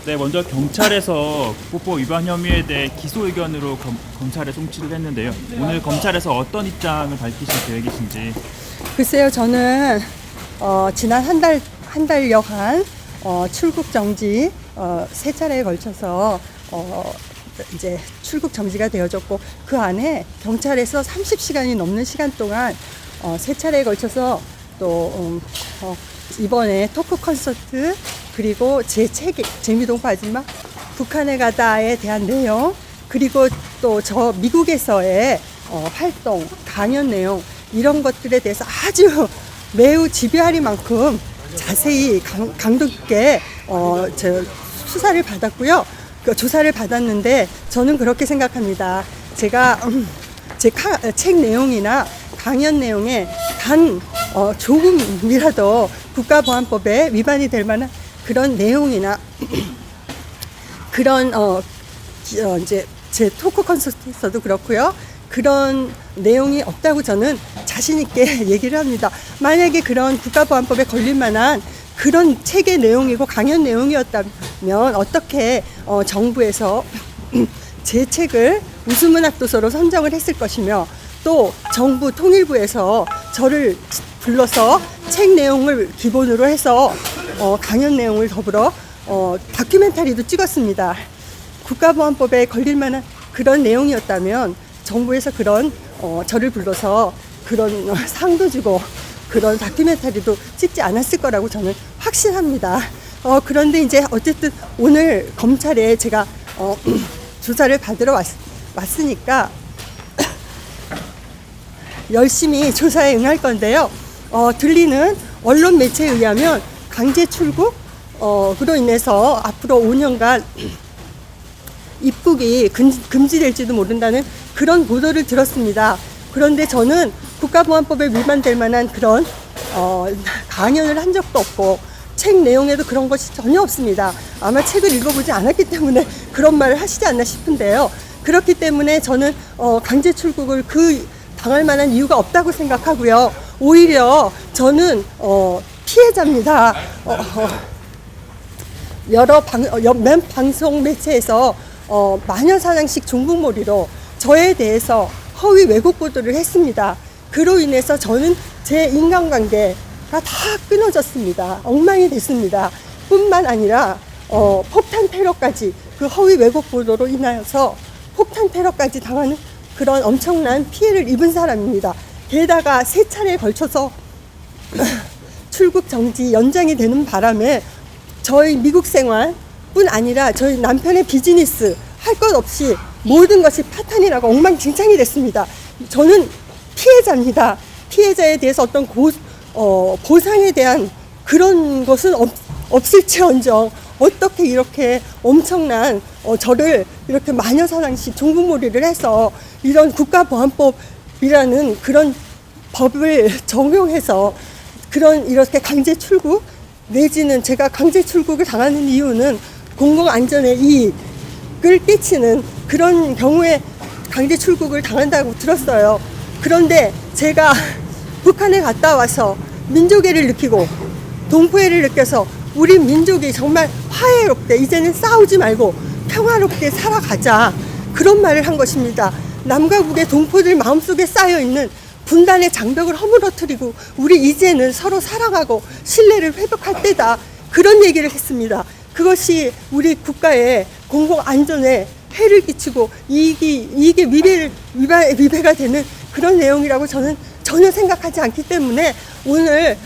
네, 먼저 경찰에서 국보법 위반 혐의에 대해 기소 의견으로 검찰에 송치를 했는데요. 오늘 검찰에서 어떤 입장을 밝히실 계획이신지. 글쎄요, 저는 지난 한 달여간 출국 정지 세 차례에 걸쳐서 이제 출국 정지가 되어졌고, 그 안에 경찰에서 30시간이 넘는 시간 동안 세 차례에 걸쳐서 또 이번에 토크 콘서트, 그리고 제 책 재미동포 아줌마 북한에 가다에 대한 내용, 그리고 또 저 미국에서의 활동, 강연 내용, 이런 것들에 대해서 아주 매우 집요하리만큼 자세히 강도 깊게 수사를 받았고요. 조사를 받았는데, 저는 그렇게 생각합니다. 제가 제 책 내용이나 강연 내용에 단 조금이라도 국가보안법에 위반이 될 만한 그런 내용이나 그런 이제 제 토크 콘서트에서도 그렇고요. 그런 내용이 없다고 저는 자신 있게 얘기를 합니다. 만약에 그런 국가보안법에 걸릴 만한 그런 책의 내용이고 강연 내용이었다면 어떻게 정부에서 제 책을 우수문학도서로 선정을 했을 것이며, 또 정부 통일부에서 저를 불러서 책 내용을 기본으로 해서 강연 내용을 더불어 다큐멘터리도 찍었습니다. 국가보안법에 걸릴 만한 그런 내용이었다면 정부에서 그런 저를 불러서 그런 상도 주고 그런 다큐멘터리도 찍지 않았을 거라고 저는 확신합니다. 그런데 이제 어쨌든 오늘 검찰에 제가 조사를 받으러 왔으니까 열심히 조사에 응할 건데요. 들리는 언론 매체에 의하면 강제 출국으로 인해서 앞으로 5년간 입국이 금지될지도 모른다는 그런 보도를 들었습니다. 그런데 저는 국가보안법에 위반될 만한 그런 강연을 한 적도 없고, 책 내용에도 그런 것이 전혀 없습니다. 아마 책을 읽어보지 않았기 때문에 그런 말을 하시지 않나 싶은데요. 그렇기 때문에 저는 강제 출국을 당할 만한 이유가 없다고 생각하고요. 오히려 저는 피해자입니다. 여러 방송 매체에서 마녀사냥식 중국몰이로 저에 대해서 허위 왜곡 보도를 했습니다. 그로 인해서 저는 제 인간관계가 다 끊어졌습니다. 엉망이 됐습니다. 뿐만 아니라 폭탄 테러까지, 그 허위 왜곡 보도로 인하여서 폭탄 테러까지 당하는 그런 엄청난 피해를 입은 사람입니다. 게다가 세 차례에 걸쳐서 출국 정지 연장이 되는 바람에 저희 미국 생활뿐 아니라 저희 남편의 비즈니스, 할 것 없이 모든 것이 파탄이 나고 엉망진창이 됐습니다. 저는 피해자입니다. 피해자에 대해서 어떤 보상에 대한 그런 것은 없을지언정 어떻게 이렇게 엄청난 저를 이렇게 마녀사냥식 중국몰이를 해서 이런 국가보안법이라는 그런 법을 적용해서 이렇게 강제 출국, 내지는 제가 강제 출국을 당하는 이유는 공공안전에 이익을 끼치는 그런 경우에 강제 출국을 당한다고 들었어요. 그런데 제가 북한에 갔다 와서 민족애를 느끼고 동포애를 느껴서 우리 민족이 정말 화해롭게 이제는 싸우지 말고 평화롭게 살아가자, 그런 말을 한 것입니다. 남과 북의 동포들 마음속에 쌓여있는 분단의 장벽을 허물어뜨리고 우리 이제는 서로 사랑하고 신뢰를 회복할 때다, 그런 얘기를 했습니다. 그것이 우리 국가의 공공안전에 해를 끼치고 이익이 위배가 되는 그런 내용이라고 저는 전혀 생각하지 않기 때문에 오늘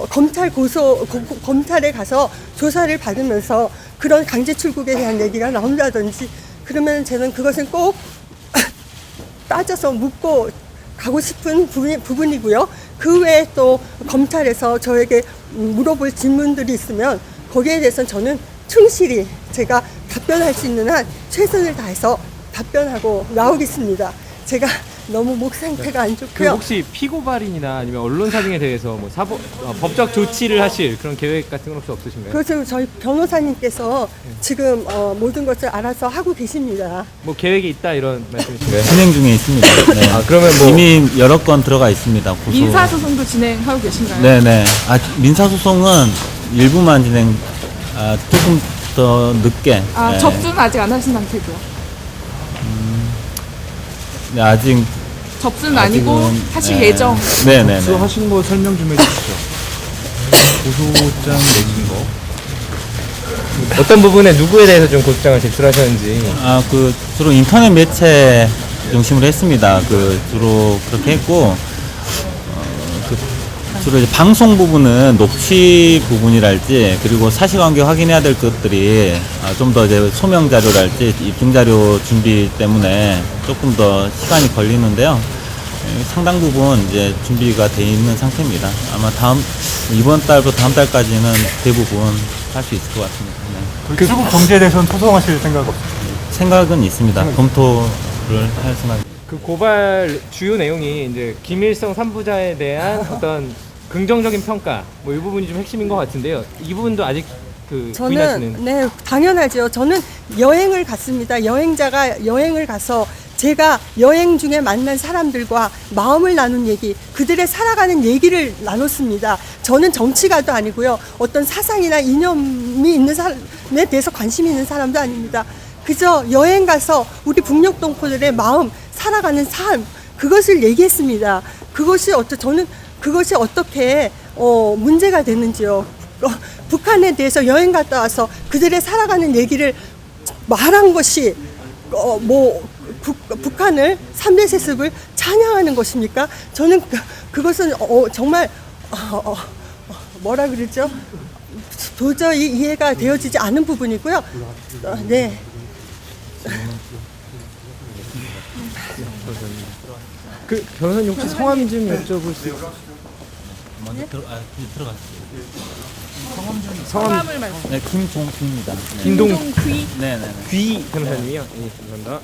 검찰에 가서 조사를 받으면서 그런 강제 출국에 대한 얘기가 나온다든지 그러면 저는 그것은 꼭 따져서 묻고 가고 싶은 부분이고요. 그 외에 또 검찰에서 저에게 물어볼 질문들이 있으면 거기에 대해서는 저는 충실히 제가 답변할 수 있는 한 최선을 다해서 답변하고 나오겠습니다. 제가 너무 목 상태가 안 그 좋고요. 혹시 피고발인이나 아니면 언론사 등에 대해서 뭐 법적 조치를 하실 그런 계획 같은 건 혹시 없으신가요? 그래서 저희 변호사님께서 지금 모든 것을 알아서 하고 계십니다. 뭐 계획이 있다 이런 말씀이신가요? 진행 중에 있습니다. 네. 아, 그러면 뭐 이미 여러 건 들어가 있습니다. 고소. 민사소송도 진행하고 계신가요? 네네. 민사소송은 일부만 조금 더 늦게. 아, 네. 접수는 아직 안 하신 상태고요. 네, 아직. 접수는 아니고 아직은, 하실 네. 예정. 네네네. 하시는 거 설명 좀 해주시죠. 고소장 내신 거. 어떤 부분에 누구에 대해서 좀 고소장을 제출하셨는지. 주로 인터넷 매체 중심으로 했습니다. 주로 그렇게 했고, 주로 이제 방송 부분은 녹취 부분이랄지, 그리고 사실관계 확인해야 될 것들이 좀 더 이제 소명 자료랄지, 입증 자료 준비 때문에 조금 더 시간이 걸리는데요. 상당 부분 이제 준비가 돼 있는 상태입니다. 아마 이번 달부터 다음 달까지는 대부분 할 수 있을 것 같습니다. 네. 수급 정지에 대해서는 소송하실 생각 없으세요? 생각은 있습니다. 검토를 할 생각. 그 고발 주요 내용이 이제 김일성 3부자에 대한 어떤 긍정적인 평가 뭐 이 부분이 좀 핵심인 것 같은데요. 이 부분도 아직 부인하시는. 네, 당연하죠. 저는 여행을 갔습니다. 여행자가 여행을 가서 제가 여행 중에 만난 사람들과 마음을 나눈 얘기, 그들의 살아가는 얘기를 나눴습니다. 저는 정치가도 아니고요. 어떤 사상이나 이념이 있는 사람에 대해서 관심이 있는 사람도 아닙니다. 그저 여행 가서 우리 북녘 동포들의 마음, 살아가는 삶, 그것을 얘기했습니다. 저는 그것이 어떻게 문제가 되는지요. 북한에 대해서 여행 갔다 와서 그들의 살아가는 얘기를 말한 것이 북한을 3대 세습을 찬양하는 것입니까? 저는 그것은 정말 뭐라 그러죠? 도저히 이해가 되어지지 않은 부분이고요. 네. 그 변호사님 혹시 성함 좀 여쭤볼 수 있어요? 먼저 들어가세요. 성함을 말씀. 네, 김종필입니다. 네. 김동 귀. 네네네. 귀 변호사님이요? 예, 감사합니다.